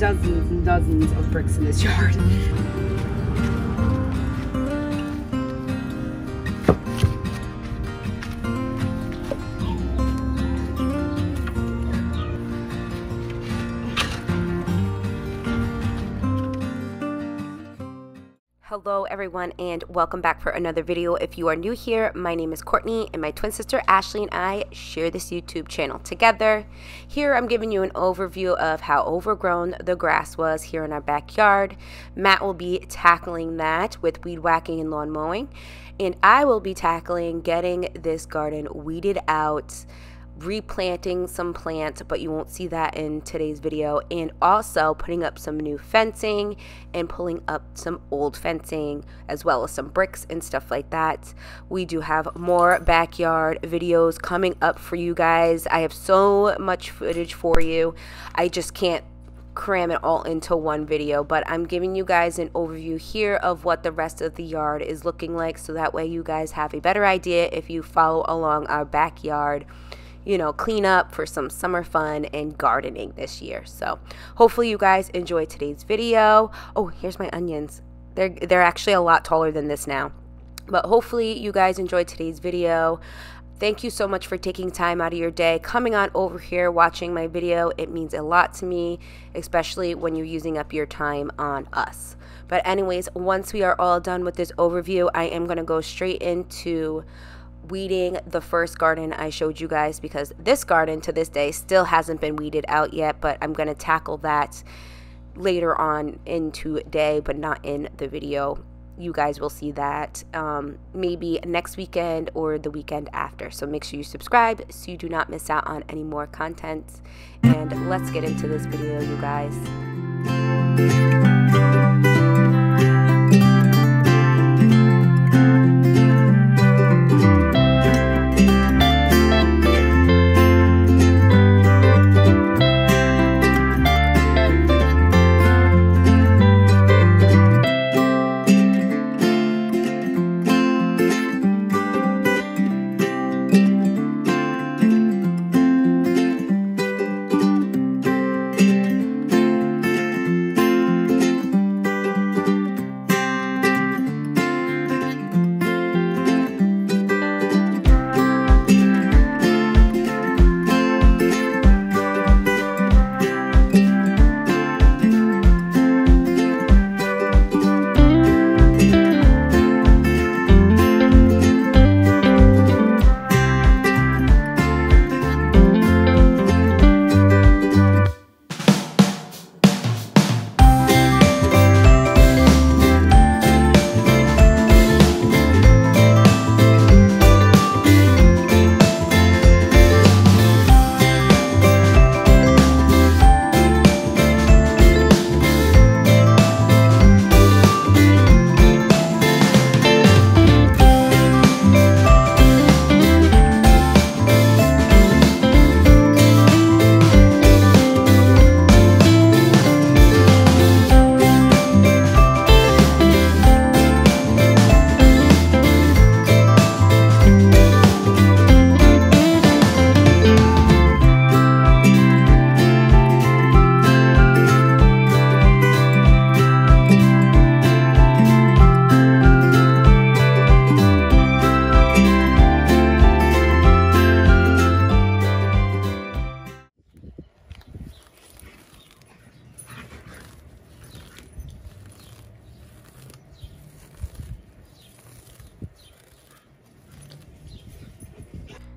dozens and dozens of bricks in this yard. Hello everyone and welcome back for another video. If you are new here, my name is Courtney and my twin sister Ashley and I share this YouTube channel together. Here I'm giving you an overview of how overgrown the grass was here in our backyard. Matt will be tackling that with weed whacking and lawn mowing, and I will be tackling getting this garden weeded out, replanting some plants, but you won't see that in today's video, and also putting up some new fencing and pulling up some old fencing as well as some bricks and stuff like that. We do have more backyard videos coming up for you guys. I have so much footage for you, I just can't cram it all into one video, but I'm giving you guys an overview here of what the rest of the yard is looking like, so that way you guys have a better idea if you follow along our backyard, you know, clean up for some summer fun and gardening this year. So hopefully you guys enjoy today's video. Oh, here's my onions. They're actually a lot taller than this now, but hopefully you guys enjoyed today's video. Thank you so much for taking time out of your day, coming on over here, watching my video. It means a lot to me, especially when you're using up your time on us. But anyways, once we are all done with this overview, I am going to go straight into weeding the first garden I showed you guys, because this garden to this day still hasn't been weeded out yet, but I'm going to tackle that later on in today, but not in the video. You guys will see that maybe next weekend or the weekend after, so make sure you subscribe so you do not miss out on any more content. And let's get into this video, you guys.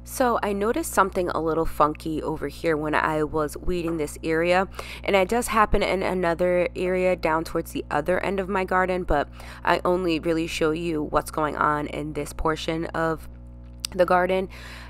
So I noticed something a little funky over here when I was weeding this area, and it does happen in another area down towards the other end of my garden, but I only really show you what's going on in this portion of the garden.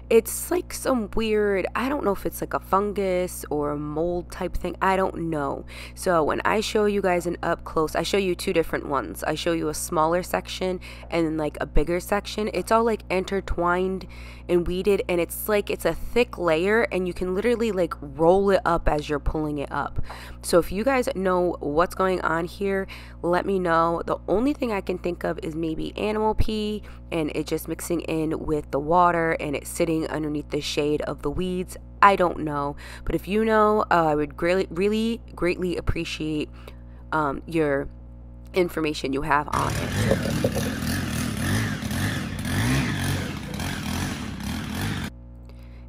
It's like some weird, I don't know if it's like a fungus or a mold type thing, I don't know. So when I show you guys an up close, I show you two different ones. I show you a smaller section and then like a bigger section. It's all like intertwined and weeded, and it's like it's a thick layer, and you can literally like roll it up as you're pulling it up. So if you guys know what's going on here, let me know. The only thing I can think of is maybe animal pee, and it just mixing in with the water and it's sitting underneath the shade of the weeds. I don't know. But if you know, I would really greatly appreciate your information you have on it.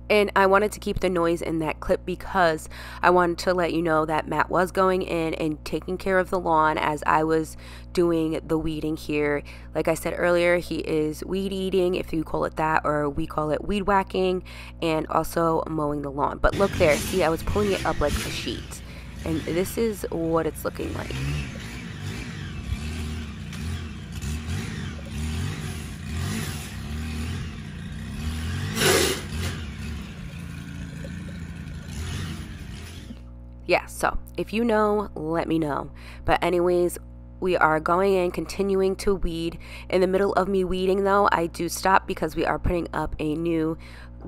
And I wanted to keep the noise in that clip because I wanted to let you know that Matt was going in and taking care of the lawn as I was doing the weeding here. Like I said earlier, he is weed eating, if you call it that, or we call it weed whacking, and also mowing the lawn. But look there, see, I was pulling it up like a sheet. And this is what it's looking like. Yeah, so if you know, let me know. But anyways, we are going in, continuing to weed. In the middle of me weeding though, I do stop because we are putting up a new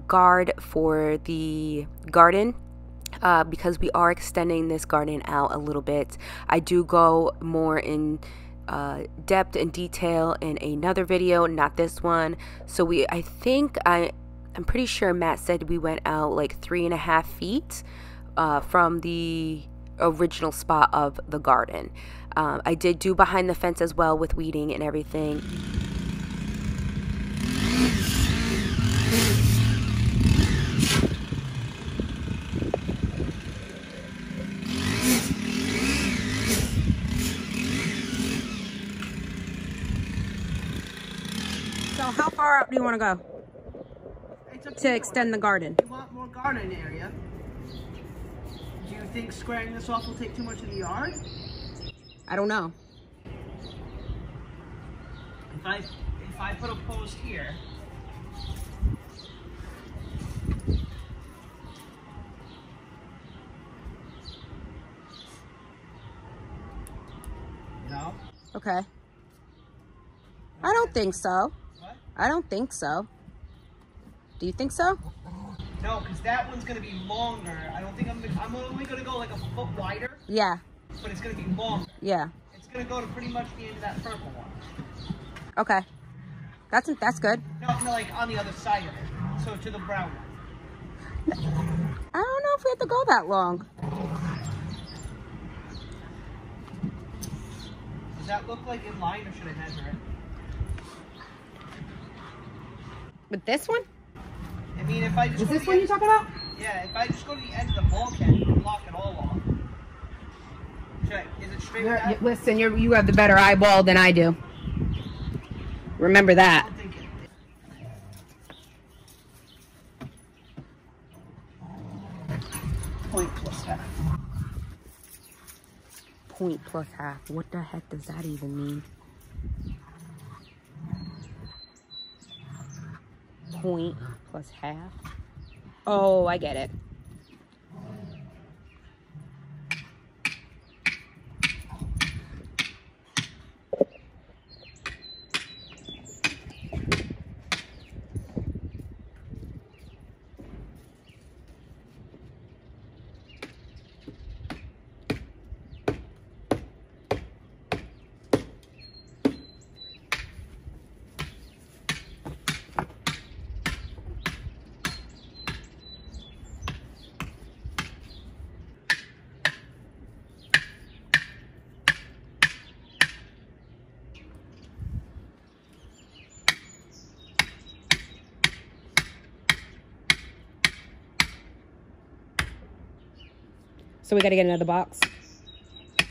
guard for the garden. Because we are extending this garden out a little bit. I do go more in depth and detail in another video, not this one. So I'm pretty sure Matt said we went out like 3.5 feet. From the original spot of the garden. I did do behind the fence as well with weeding and everything. So how far up do you want to go to extend the garden? You want more garden area? Do you think squaring this off will take too much of the yard? I don't know. If I put a post here, no. Okay. I don't think so. What? I don't think so. Do you think so? No, because that one's gonna be longer. I don't think I'm only gonna go like a foot wider. Yeah. But it's gonna be longer. Yeah. It's gonna go to pretty much the end of that purple one. Okay. That's good. No, like on the other side of it. So to the brown one. I don't know if we have to go that long. Does that look like in line, or should I measure it? With this one? I mean, if I just Is this one you're talking about? Yeah, if I just go to the end of the bulkhead and block it all off. Is it straight with that? Listen, you have the better eyeball than I do. Remember that. I don't think Point plus half. Point plus half. What the heck does that even mean? Point plus half. Oh, I get it. So we got to get another box.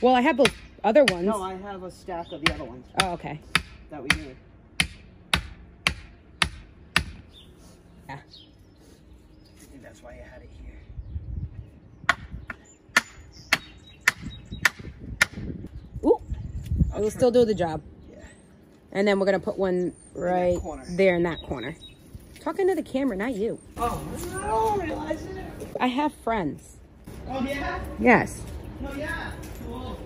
Well, I have those other ones. No, I have a stack of the other ones. Oh, okay. That we need. Yeah. I think that's why I had it here. Ooh. It will still do the job. Yeah. And then we're going to put one right there in that corner. Talking to the camera, not you. Oh, I don't realize it. I have friends. Oh, yeah? Yes. Oh, yeah. Cool.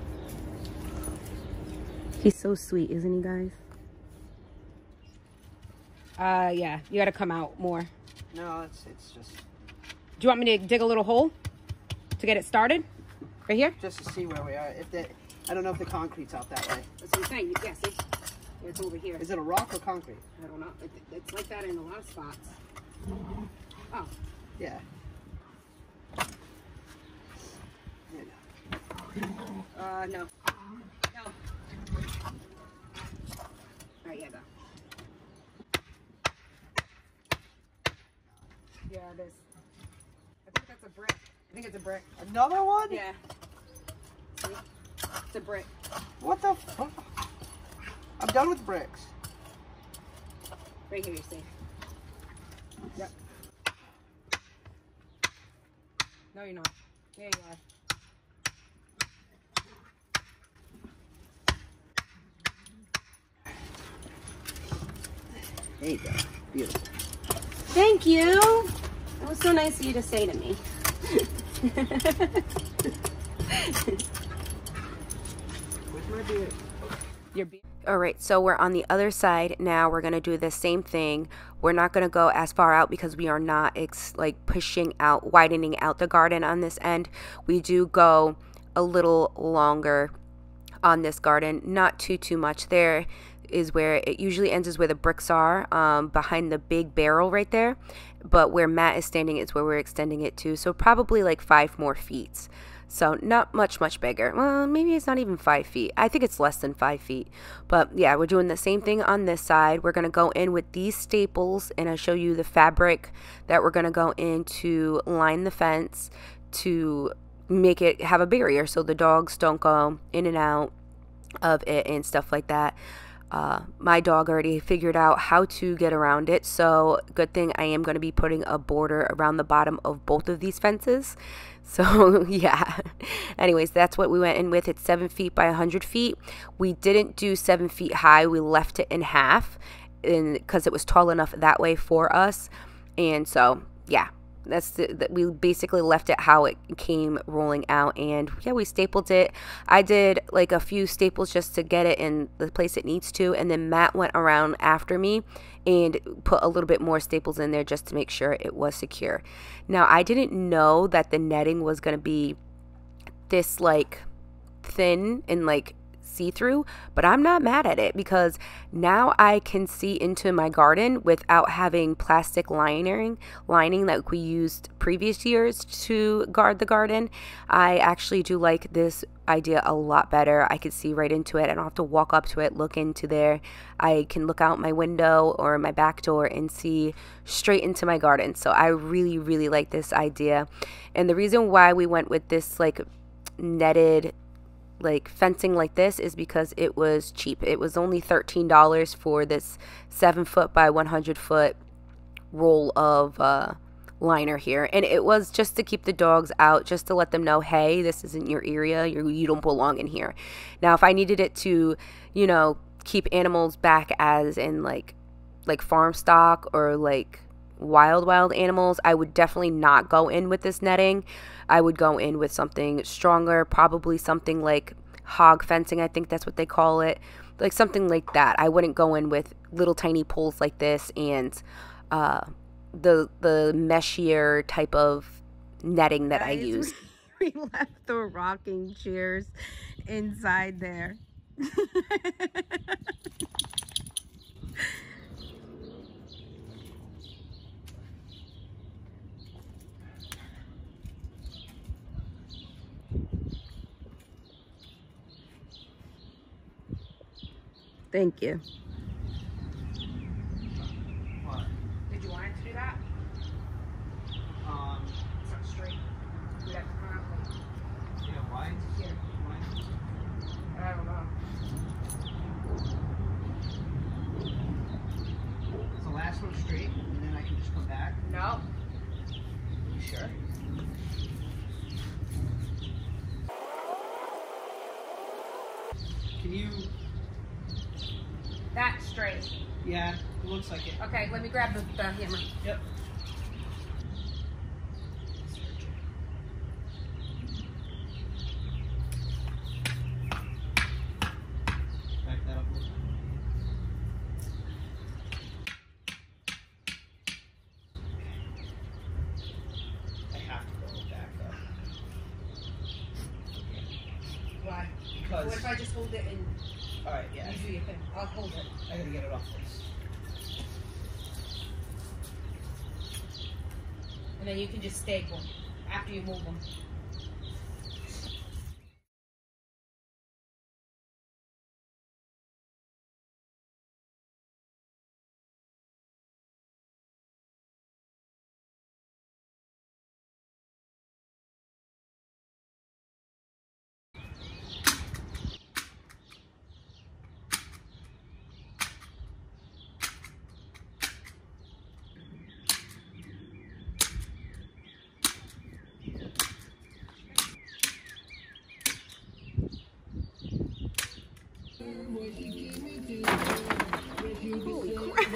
He's so sweet, isn't he, guys? Yeah. You got to come out more. No, it's just... Do you want me to dig a little hole to get it started? Right here? Just to see where we are. I don't know if the concrete's out that way. That's what I'm saying. Yes, it's over here. Is it a rock or concrete? I don't know. It's like that in a lot of spots. Oh. Yeah. No. No. Alright, yeah, go. Yeah, it is. I think that's a brick. I think it's a brick. Another one? Yeah. See? It's a brick. What the fuck? I'm done with bricks. Right here, you see. Yep. No, you're not. There you are. There you go. Beautiful. Thank you. That was so nice of you to say to me. Where's my beard? Your beard. All right, so we're on the other side now. We're gonna do the same thing. We're not gonna go as far out because we are not like pushing out, widening out the garden on this end. We do go a little longer on this garden, not too much. There is where it usually ends, is where the bricks are, behind the big barrel right there. But where Matt is standing is where we're extending it to. So probably like 5 more feet. So not much bigger. Well, maybe it's not even 5 feet. I think it's less than 5 feet. But yeah, we're doing the same thing on this side. We're going to go in with these staples, and I'll show you the fabric that we're going to go in to line the fence to make it have a barrier so the dogs don't go in and out of it and stuff like that. My dog already figured out how to get around it, so good thing I am going to be putting a border around the bottom of both of these fences. So yeah, anyways, that's what we went in with. It's 7 feet by 100 feet. We didn't do 7 feet high. We left it in half because it was tall enough that way for us. And so yeah, we basically left it how it came rolling out. And yeah, we stapled it. I did like a few staples just to get it in the place it needs to, and then Matt went around after me and put a little bit more staples in there just to make sure it was secure. Now, I didn't know that the netting was going to be this like thin and like see-through, but I'm not mad at it because now I can see into my garden without having plastic lining like we used previous years to guard the garden. I actually do like this idea a lot better. I could see right into it. I don't have to walk up to it, look into there. I can look out my window or my back door and see straight into my garden. So I really like this idea. And the reason why we went with this like netted like fencing like this is because it was cheap. It was only $13 for this 7 foot by 100 foot roll of liner here, and it was just to keep the dogs out, just to let them know, hey, this isn't your area, you don't belong in here. Now if I needed it to, you know, keep animals back as in like farm stock or like wild animals, I would definitely not go in with this netting. I would go in with something stronger, probably something like hog fencing, I think that's what they call it, like something like that. I wouldn't go in with little tiny poles like this and the meshier type of netting that I use. We left the rocking chairs inside there. Thank you. What? Did you want it to do that? It's not straight. We'd have to come out like Yeah, why? here. Why? I don't know. Is the last one straight, and then I can just come back? No. You sure? Can you... That's straight. Yeah, it looks like it. Okay, let me grab the hammer. Yep. Back that up a little. I have to go back up. Why? Because... What if I just hold it and Alright, yeah. you do your thing? I'll hold it. I gotta get it off this. And then you can just staple after you move them. Holy crap.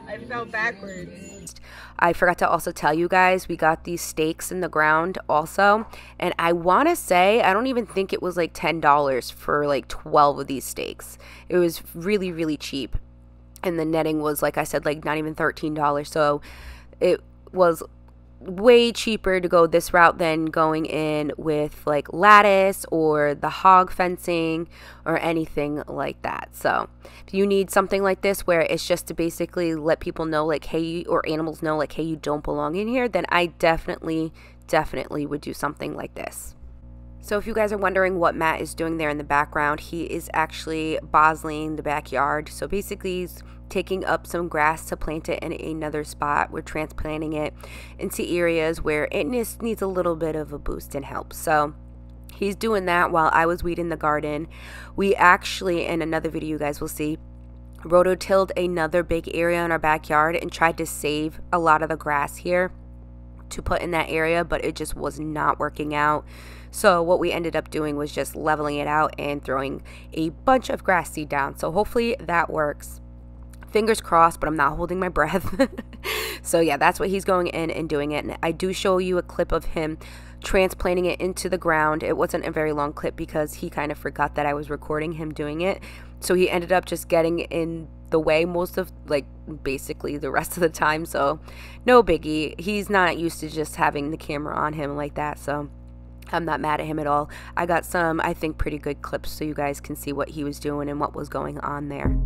I fell backwards. I forgot to also tell you guys, we got these stakes in the ground also, and I want to say, I don't even think it was like $10 for like 12 of these stakes. It was really, really cheap, and the netting was, like I said, like not even $13, so it was way cheaper to go this route than going in with like lattice or the hog fencing or anything like that. So if you need something like this where it's just to basically let people know like, hey, or animals know like, hey, you don't belong in here, then I definitely would do something like this. So if you guys are wondering what Matt is doing there in the background, he is actually bossling the backyard. So basically he's taking up some grass to plant it in another spot. We're transplanting it into areas where it just needs a little bit of a boost and help. So he's doing that while I was weeding the garden. We actually, in another video you guys will see, rototilled another big area in our backyard and tried to save a lot of the grass here to put in that area, but it just was not working out. So what we ended up doing was just leveling it out and throwing a bunch of grass seed down. So hopefully that works. Fingers crossed, but I'm not holding my breath. So yeah, that's what he's going in and doing it. And I do show you a clip of him transplanting it into the ground. It wasn't a very long clip because he kind of forgot that I was recording him doing it. So he ended up just getting in the way most of, like, basically the rest of the time. So no biggie. He's not used to just having the camera on him like that. So I'm not mad at him at all. I got some, I think, pretty good clips so you guys can see what he was doing and what was going on there.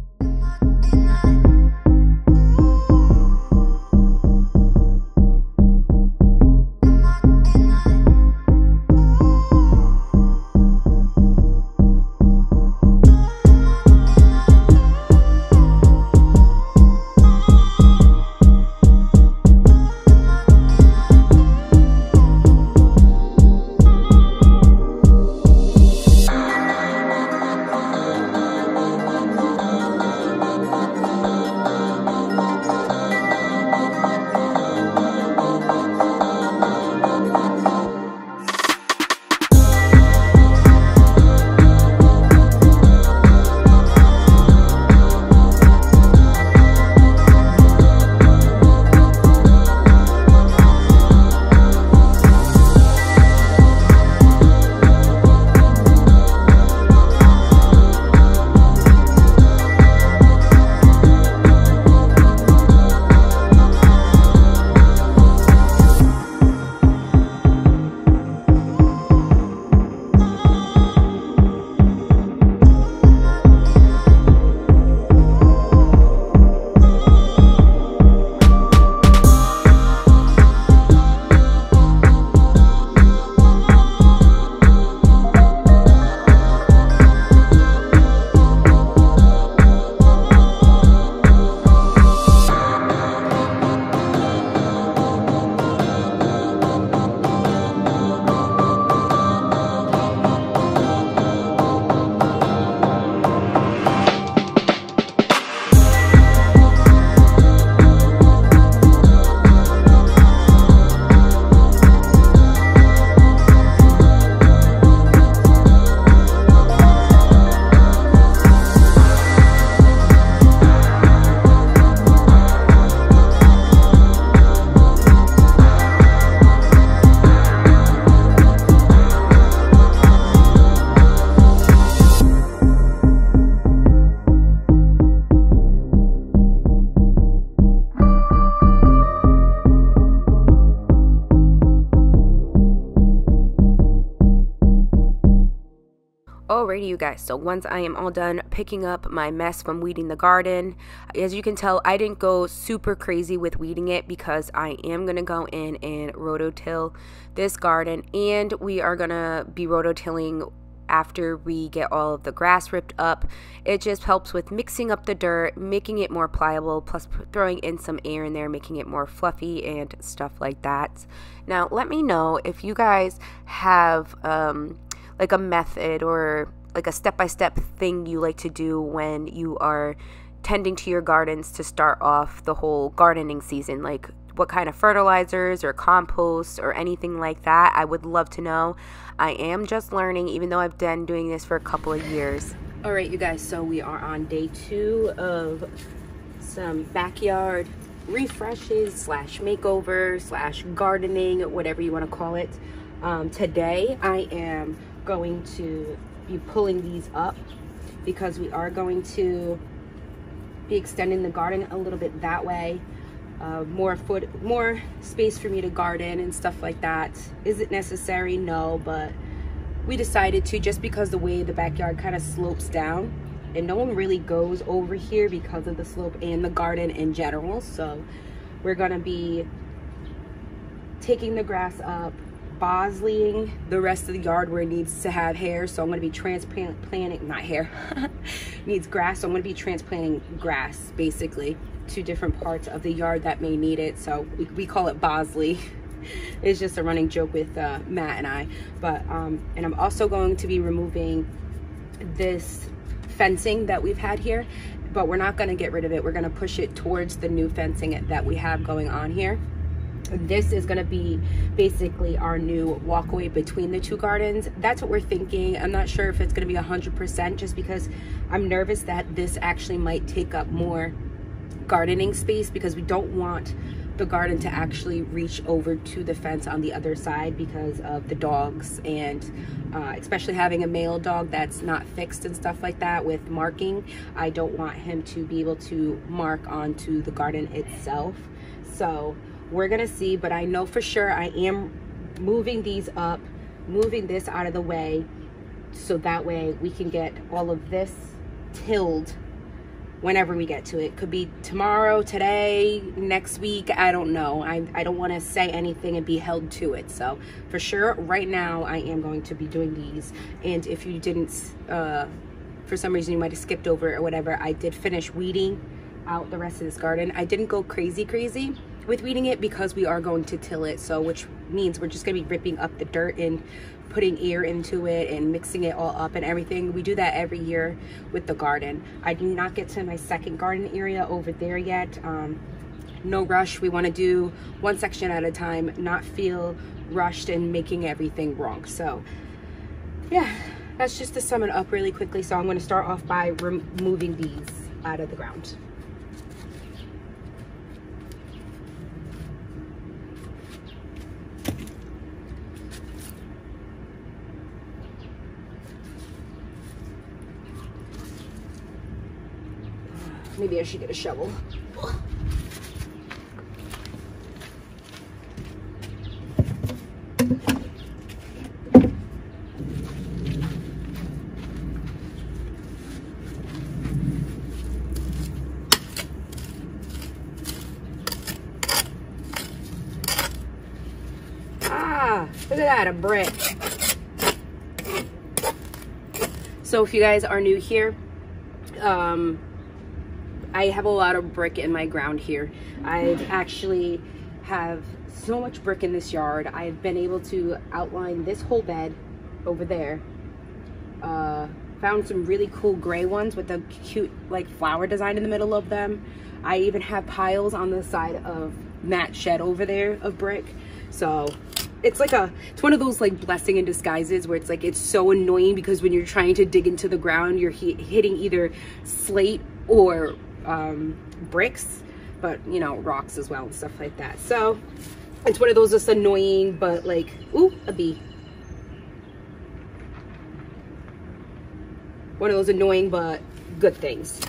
Alrighty, you guys, so once I am all done picking up my mess from weeding the garden, as you can tell, I didn't go super crazy with weeding it because I am going to go in and rototill this garden, and we are going to be rototilling after we get all of the grass ripped up. It just helps with mixing up the dirt, making it more pliable, plus throwing in some air in there, making it more fluffy and stuff like that. Now, let me know if you guys have like a method or like a step-by-step thing you like to do when you are tending to your gardens to start off the whole gardening season. Like, what kind of fertilizers or compost or anything like that. I would love to know. I am just learning, even though I've been doing this for a couple of years. All right, you guys, so we are on day 2 of some backyard refreshes slash makeover slash gardening, whatever you want to call it. Today I am going to be pulling these up because we are going to be extending the garden a little bit that way. More space for me to garden and stuff like that. Is it necessary? No, but we decided to, just because the way the backyard kind of slopes down and no one really goes over here because of the slope and the garden in general. So we're gonna be taking the grass up, bosleying the rest of the yard where it needs to have hair. So I'm going to be transplanting, not hair, needs grass. So I'm going to be transplanting grass basically to different parts of the yard that may need it. So we call it bosley. It's just a running joke with Matt and I. But and I'm also going to be removing this fencing that we've had here, but we're not going to get rid of it. We're going to push it towards the new fencing that we have going on here. This is going to be basically our new walkway between the two gardens. That's what we're thinking. I'm not sure if it's going to be 100%, just because I'm nervous that this actually might take up more gardening space, because we don't want the garden to actually reach over to the fence on the other side because of the dogs, and especially having a male dog that's not fixed and stuff like that with marking. I don't want him to be able to mark onto the garden itself. So we're gonna see, but I know for sure I am moving these up, moving this out of the way, so that way we can get all of this tilled whenever we get to it. Could be tomorrow, today, next week, I don't know. I don't want to say anything and be held to it. So for sure, right now I am going to be doing these. And if you didn't, for some reason you might have skipped over it or whatever, I did finish weeding out the rest of this garden. I didn't go crazy with weeding it because we are going to till it, so which means we're just gonna be ripping up the dirt and putting air into it and mixing it all up and everything. We do that every year with the garden. I do not get to my second garden area over there yet. No rush. We want to do one section at a time, not feel rushed and making everything wrong. So yeah, that's just to sum it up really quickly. So I'm going to start off by removing these out of the ground. Maybe I should get a shovel. Ah, look at that, a brick. So if you guys are new here, I have a lot of brick in my ground here. I actually have so much brick in this yard. I've been able to outline this whole bed over there. Found some really cool gray ones with a cute like flower design in the middle of them. I even have piles on the side of Matt's shed over there of brick. So it's like it's one of those like blessing in disguises where it's like, it's so annoying because when you're trying to dig into the ground, you're hitting either slate or bricks, but you know, rocks as well and stuff like that. So it's one of those just annoying, but like, ooh, a bee. One of those annoying but good things.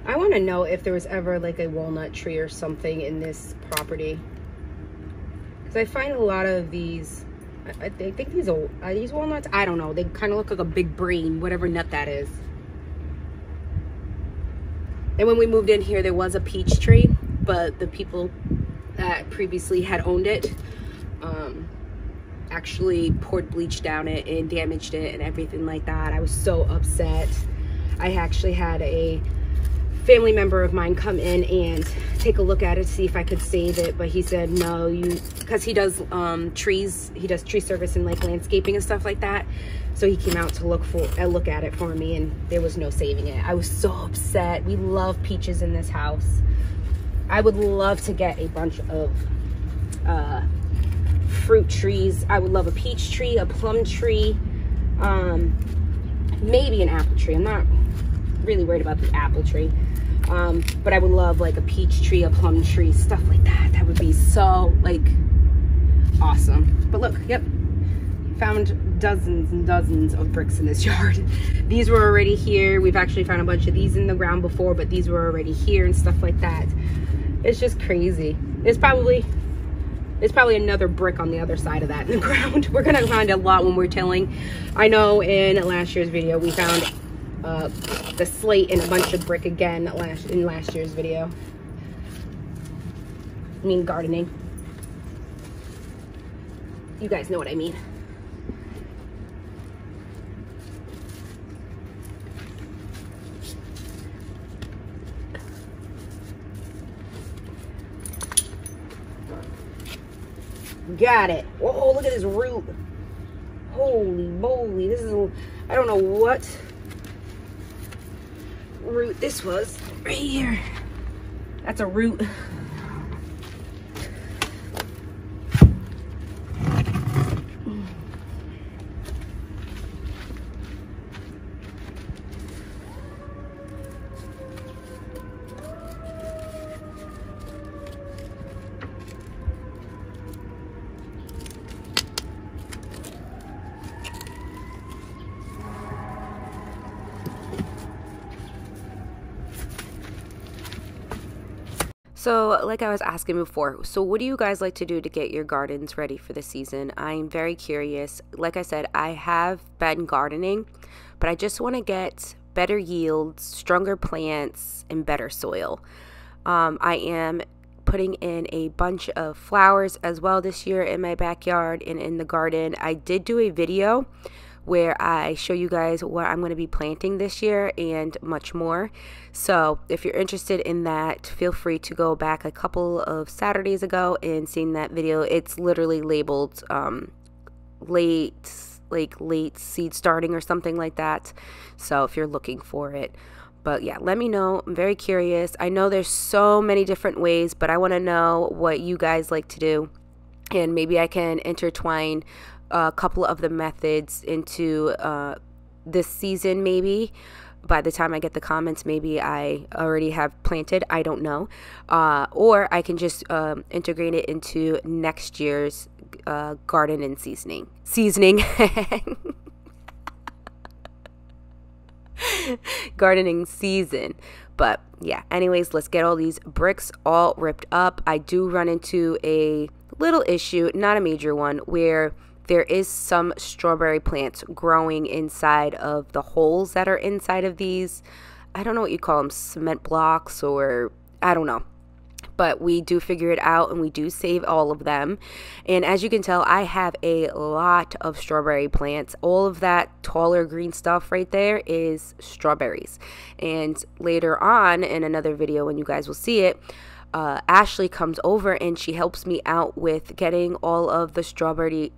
I want to know if there was ever like a walnut tree or something in this property, because I find a lot of these I think these are these walnuts? I don't know. They kind of look like a big brain, whatever nut that is. And when we moved in here, there was a peach tree, but the people that previously had owned it actually poured bleach down it and damaged it and everything like that. I was so upset. I actually had a family member of mine come in and take a look at it, see if I could save it, but he said no, because he does trees, he does tree service and like landscaping and stuff like that. So he came out to look at it for me, and there was no saving it. I was so upset. We love peaches in this house. I would love to get a bunch of fruit trees. I would love a peach tree, a plum tree, maybe an apple tree. I'm not really worried about the apple tree, but I would love like a peach tree, a plum tree, stuff like that. That would be so like awesome. But look, yep, found dozens and dozens of bricks in this yard. These were already here. We've actually found a bunch of these in the ground before, but these were already here and stuff like that. It's just crazy. There's probably another brick on the other side of that in the ground. We're gonna find a lot when we're tilling. I know in last year's video we found the slate and a bunch of brick again in last year's video. I mean gardening. You guys know what I mean. Got it. Oh, look at this root. Holy moly. This is, I don't know what root this was. Right here. That's a root. So like I was asking before, so what do you guys like to do to get your gardens ready for the season? I'm very curious. Like I said, I have been gardening, but I just want to get better yields, stronger plants, and better soil. I am putting in a bunch of flowers as well this year in my backyard and in the garden. I did do a video where I show you guys what I'm going to be planting this year and much more. So if you're interested in that, feel free to go back a couple of Saturdays ago and seeing that video. It's literally labeled late seed starting or something like that. So if you're looking for it. But yeah, let me know. I'm very curious. I know there's so many different ways, but I want to know what you guys like to do. And maybe I can intertwine a couple of the methods into this season. Maybe by the time I get the comments, maybe I already have planted. I don't know. Or I can just integrate it into next year's garden and seasoning. Gardening season. But yeah, anyways, let's get all these bricks all ripped up. I do run into a little issue, not a major one, where there is some strawberry plants growing inside of the holes that are inside of these. I don't know what you call them, cement blocks, or I don't know. But we do figure it out and we do save all of them. And as you can tell, I have a lot of strawberry plants. All of that taller green stuff right there is strawberries. And later on in another video, when you guys will see it, Ashley comes over and she helps me out with getting all of the strawberries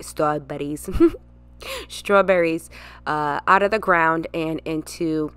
out of the ground and into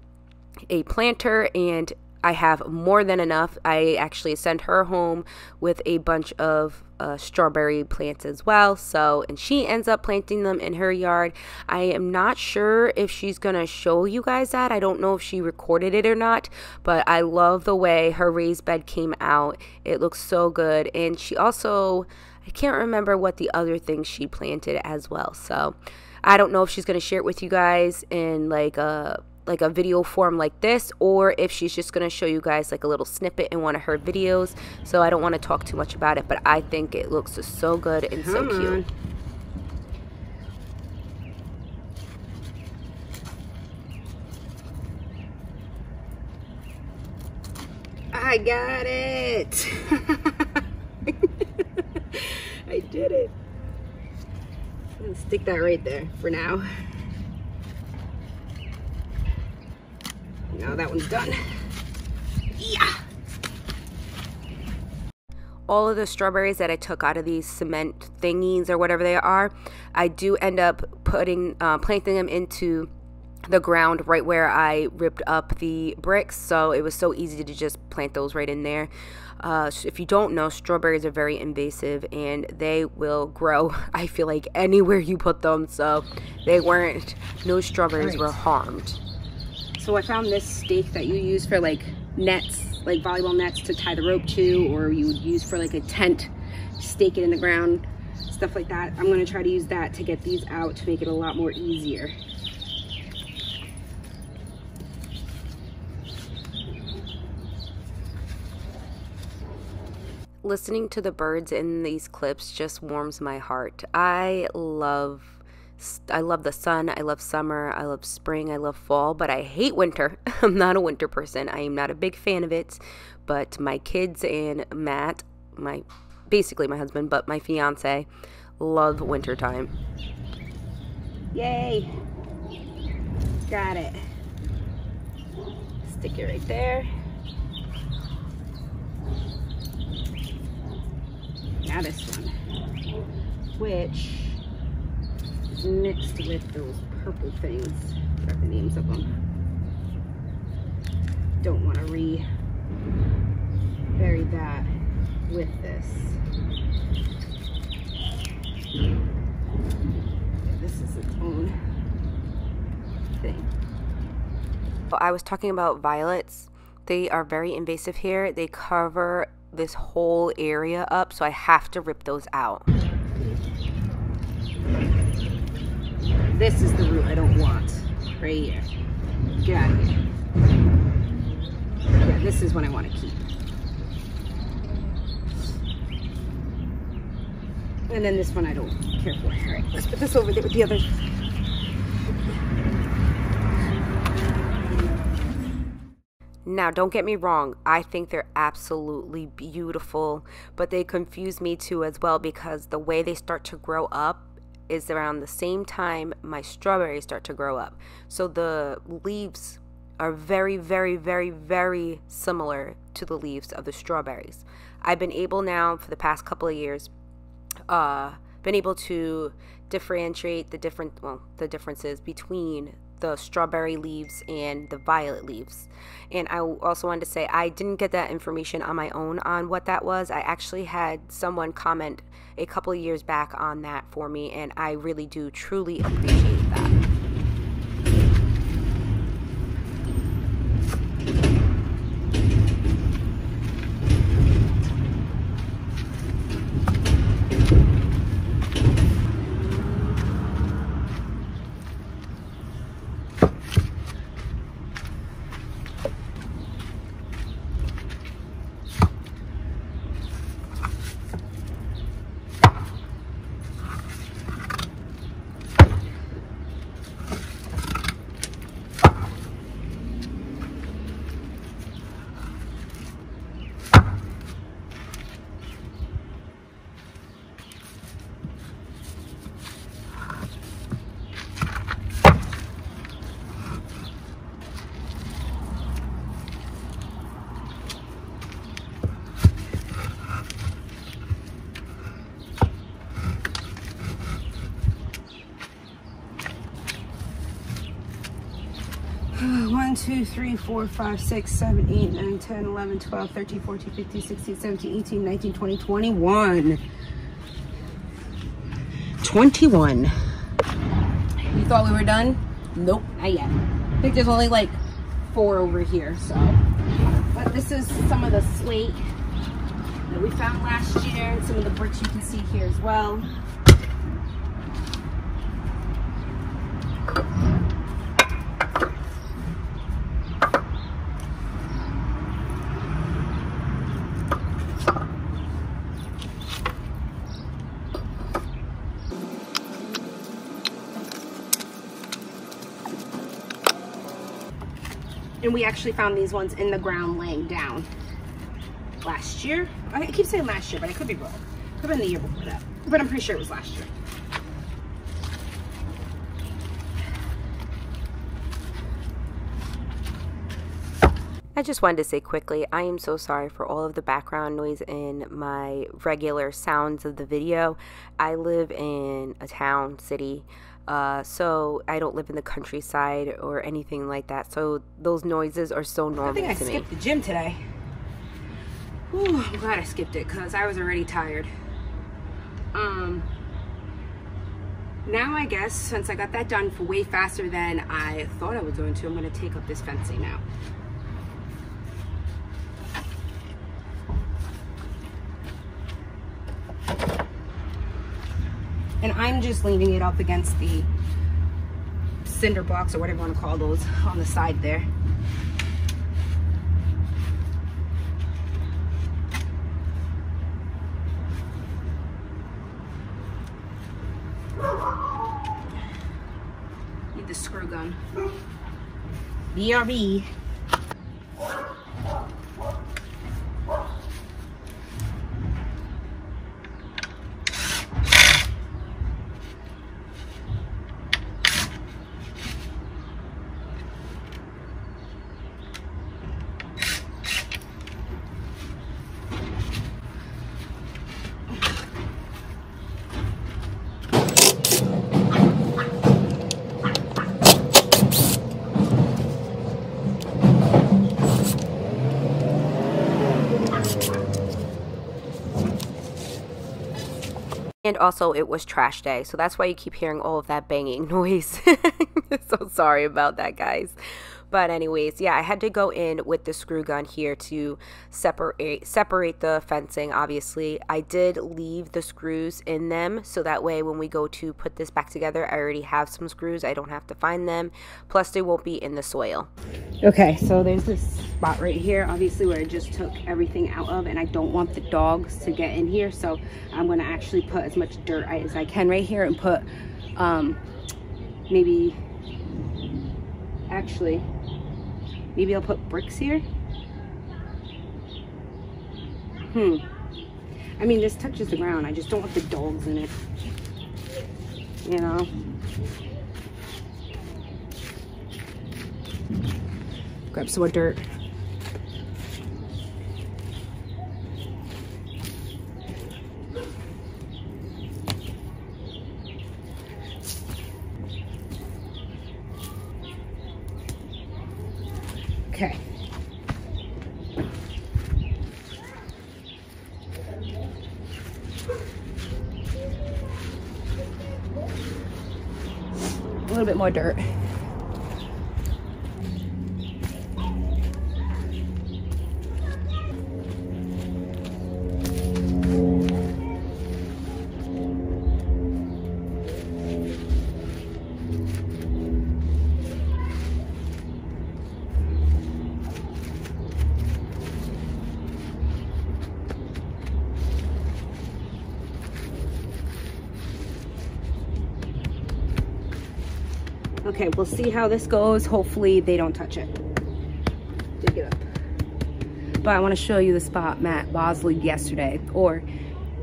a planter, and I have more than enough. I actually sent her home with a bunch of strawberry plants as well. So, and she ends up planting them in her yard. I am not sure if she's gonna show you guys that. I don't know if she recorded it or not, but I love the way her raised bed came out. It looks so good. And she also, I can't remember what the other thing she planted as well. So I don't know if she's gonna share it with you guys in like a video form like this, or if she's just going to show you guys like a little snippet in one of her videos. So I don't want to talk too much about it, but I think it looks so good and so cute. I got it. I did it. I'm gonna stick that right there for now. Now that one's done. Yeah. All of the strawberries that I took out of these cement thingies or whatever they are, I do end up putting, planting them into the ground right where I ripped up the bricks. So it was so easy to just plant those right in there. If you don't know, strawberries are very invasive and they will grow, I feel like, anywhere you put them. So no strawberries were harmed. So I found this stake that you use for like nets, like volleyball nets to tie the rope to, or you would use for like a tent, stake it in the ground, stuff like that. I'm gonna try to use that to get these out to make it a lot more easier. Listening to the birds in these clips just warms my heart. I love the sun, I love summer, I love spring, I love fall, but I hate winter. I'm not a winter person. I am not a big fan of it, but my kids and Matt, basically my husband, but my fiance, love winter time. Yay! Got it. Stick it right there. Now this one, which mixed with those purple things. I forgot the names of them. Don't want to bury that with this. This is its own thing. I was talking about violets. They are very invasive here. They cover this whole area up, so I have to rip those out. This is the root I don't want, right here. Get out of here. Yeah, this is what I want to keep. And then this one I don't care for. All right, let's put this over there with the others. Now, don't get me wrong, I think they're absolutely beautiful, but they confuse me too as well, because the way they start to grow up is around the same time my strawberries start to grow up. So the leaves are very, very, very, very similar to the leaves of the strawberries. I've been able now for the past couple of years, been able to differentiate the differences between the strawberry leaves and the violet leaves. And I also wanted to say I didn't get that information on my own on what that was. I actually had someone comment a couple of years back on that for me, and I really do truly appreciate that. One, 2, 3, 4, 5, 6, 7, 8, 9, 10, 11, 12, 13, 14, 15, 16, 17, 18, 19, 20, 21. 21. You thought we were done? Nope, not yet. I think there's only like 4 over here, so. But this is some of the slate that we found last year, and some of the bricks you can see here as well. And we actually found these ones in the ground laying down. last year. I keep saying last year, but I could be wrong. Could have been the year before that, but I'm pretty sure it was last year. I just wanted to say quickly, I am so sorry for all of the background noise in my regular sounds of the video. I live in a town, city, so I don't live in the countryside or anything like that. So those noises are so normal to me. I think I skipped the gym today. Whew, I'm glad I skipped it because I was already tired. Now I guess, since I got that done for way faster than I thought I was going to, I'm going to take up this fencing now. And I'm just leaning it up against the cinder blocks or whatever you want to call those on the side there. Need the screw gun. BRB. And also, it was trash day, so that's why you keep hearing all of that banging noise. So sorry about that, guys. But anyways, yeah, I had to go in with the screw gun here to separate the fencing. Obviously, I did leave the screws in them, so that way when we go to put this back together, I already have some screws. I don't have to find them. Plus, they won't be in the soil. Okay, so there's this spot right here, obviously, where I just took everything out of, and I don't want the dogs to get in here, so I'm going to actually put as much dirt as I can right here and put maybe I'll put bricks here. I mean, this touches the ground. I just don't want the dogs in it, you know. Grab some more dirt. Okay. A little bit more dirt. Okay, we'll see how this goes. Hopefully they don't touch it. Dig it up. But I want to show you the spot Matt Bosley yesterday, or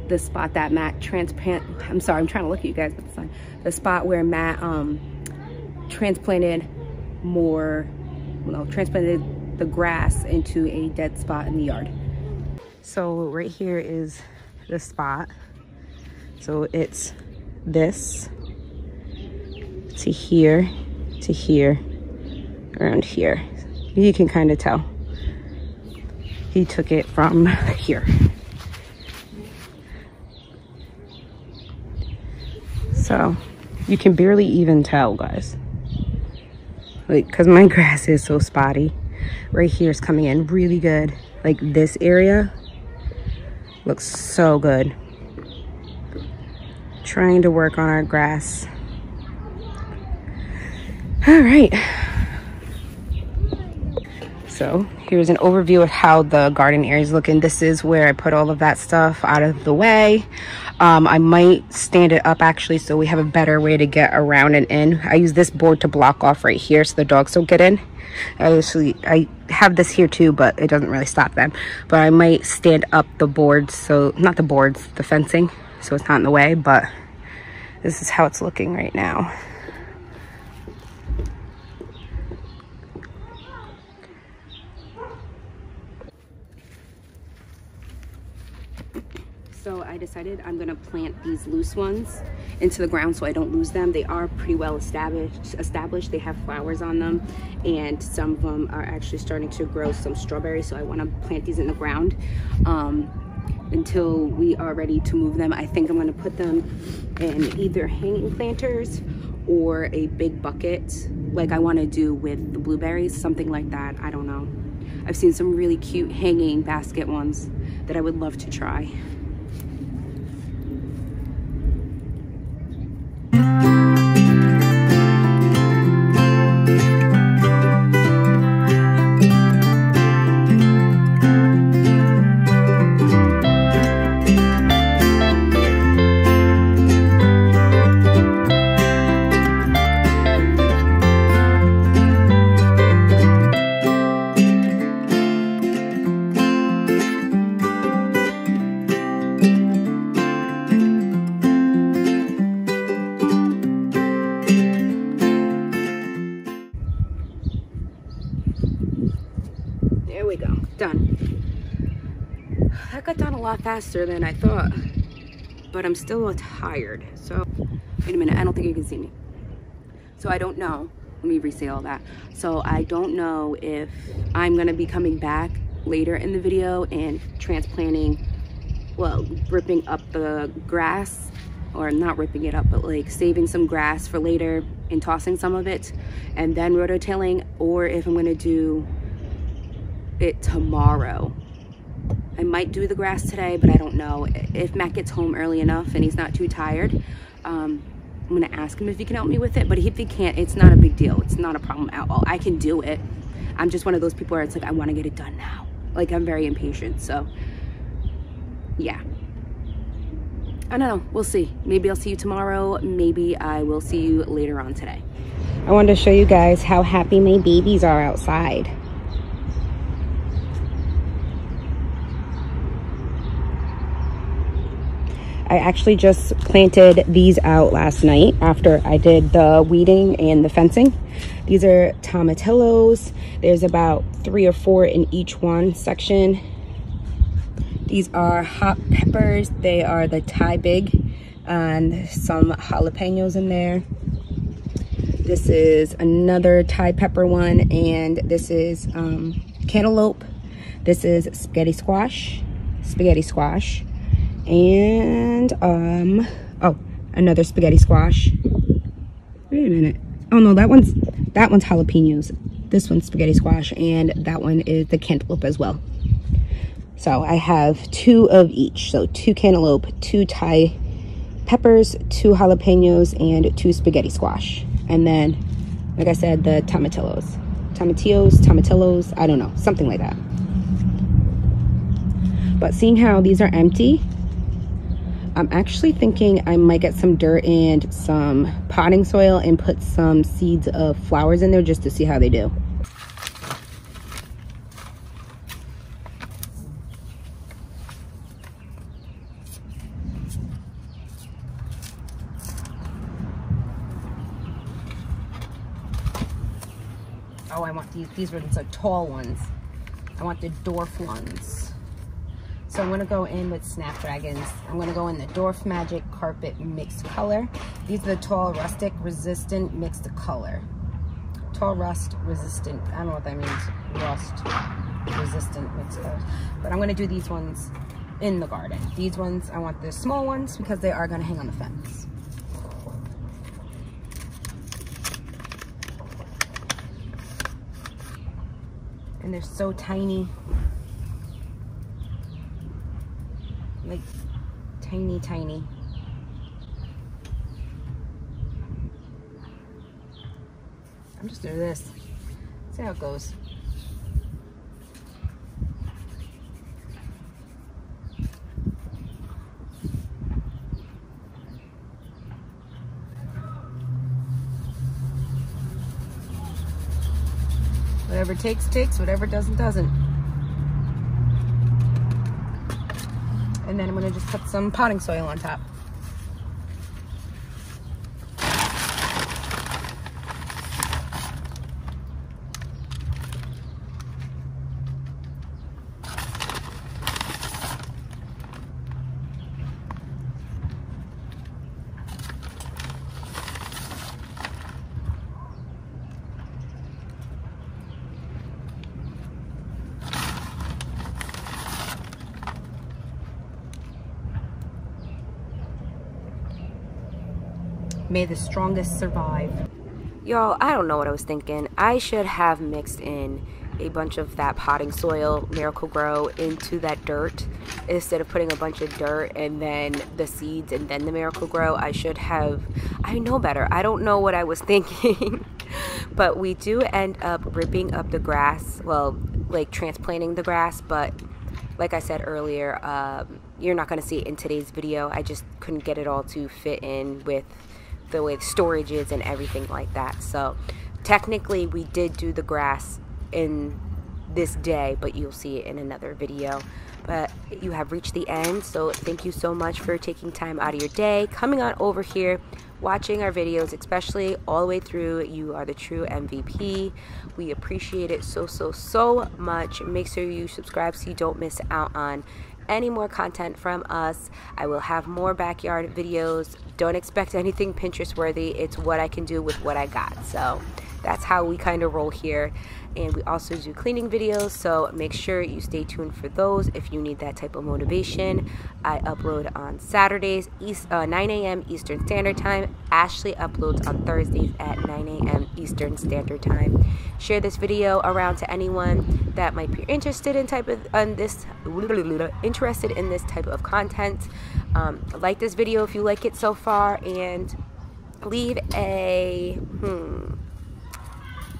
the spot that Matt I'm sorry, I'm trying to look at you guys with the sign. The spot where Matt transplanted the grass into a dead spot in the yard. So right here is the spot. So it's this to here, around here. You can kind of tell. He took it from here. So you can barely even tell, guys. Like, cause my grass is so spotty. Right here is coming in really good. Like this area looks so good. Trying to work on our grass. All right. So here's an overview of how the garden area is looking. This is where I put all of that stuff out of the way. I might stand it up actually so we have a better way to get around and in. I use this board to block off right here so the dogs don't get in. I have this here too, but it doesn't really stop them. But I might stand up the boards, so not the boards, the fencing, so it's not in the way. But this is how it's looking right now. So I decided I'm gonna plant these loose ones into the ground so I don't lose them. They are pretty well established. They have flowers on them, and some of them are actually starting to grow some strawberries. So I want to plant these in the ground until we are ready to move them. I think I'm gonna put them in either hanging planters or a big bucket, like I want to do with the blueberries, something like that. I don't know. I've seen some really cute hanging basket ones that I would love to try. There we go, done. That got done a lot faster than I thought, but I'm still tired. So, wait a minute, I don't think you can see me. So I don't know, let me re-say all that. So I don't know if I'm gonna be coming back later in the video and transplanting, well, ripping up the grass, or not ripping it up, but like saving some grass for later and tossing some of it and then rototilling, or if I'm gonna do it tomorrow. I might do the grass today, but I don't know. If Matt gets home early enough and he's not too tired, I'm gonna ask him if he can help me with it. But if he can't, it's not a big deal. It's not a problem at all. I can do it. I'm just one of those people where it's like, I want to get it done now. Like, I'm very impatient. So yeah, I don't know, we'll see. Maybe I'll see you tomorrow. Maybe I will see you later on today. I wanted to show you guys how happy my babies are outside. I actually just planted these out last night after I did the weeding and the fencing. These are tomatillos. There's about 3 or 4 in each one section. These are hot peppers. They are the Thai big, and some jalapenos in there. This is another Thai pepper one, and this is cantaloupe. This is spaghetti squash, and oh, another spaghetti squash. Wait a minute. Oh no, that one's jalapenos. This one's spaghetti squash, and that one is the cantaloupe as well. So I have 2 of each. So 2 cantaloupe, 2 Thai peppers, 2 jalapenos, and 2 spaghetti squash. And then, like I said, the tomatillos, I don't know, something like that. But seeing how these are empty, I'm actually thinking I might get some dirt and some potting soil and put some seeds of flowers in there just to see how they do. Oh, I want these ones are tall ones. I want the dwarf ones. So I'm gonna go in with Snapdragons. I'm gonna go in the Dwarf Magic Carpet Mixed Color. These are the Tall Rustic Resistant Mixed Color. Tall Rust Resistant, I don't know what that means. Rust Resistant Mixed Colors. But I'm gonna do these ones in the garden. These ones, I want the small ones because they are gonna hang on the fence. And they're so tiny. Like tiny. I'm just doing this. See how it goes. Whatever takes, takes. Whatever doesn't, doesn't. And then I'm gonna just put some potting soil on top. May the strongest survive. Y'all, I don't know what I was thinking. I should have mixed in a bunch of that potting soil, Miracle-Gro, into that dirt instead of putting a bunch of dirt and then the seeds and then the Miracle-Gro. I know better. I don't know what I was thinking. But we do end up ripping up the grass, well, like transplanting the grass, but like I said earlier, you're not going to see it in today's video. I just couldn't get it all to fit in with the way the storage is and everything like that. So technically we did do the grass in this day, but you'll see it in another video. But you have reached the end, so thank you so much for taking time out of your day, coming on over here, watching our videos, especially all the way through. You are the true MVP. We appreciate it so much. Make sure you subscribe so you don't miss out on any more content from us. I will have more backyard videos. Don't expect anything Pinterest worthy. It's what I can do with what I got. So that's how we kind of roll here. And we also do cleaning videos, so make sure you stay tuned for those if you need that type of motivation. I upload on Saturdays, 9 a.m. Eastern Standard Time. Ashley uploads on Thursdays at 9 a.m. Eastern Standard Time. Share this video around to anyone that might be interested in interested in this type of content. Like this video if you like it so far, and leave a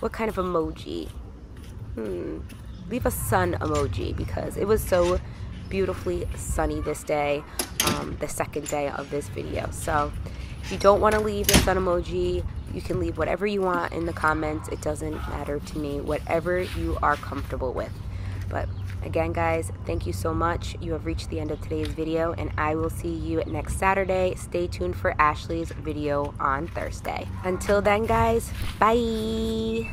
what kind of emoji? Leave a sun emoji, because it was so beautifully sunny this day, the second day of this video. So if you don't want to leave the sun emoji, you can leave whatever you want in the comments. It doesn't matter to me, whatever you are comfortable with. But again, guys, thank you so much. You have reached the end of today's video, and I will see you next Saturday. Stay tuned for Ashley's video on Thursday. Until then, guys, bye.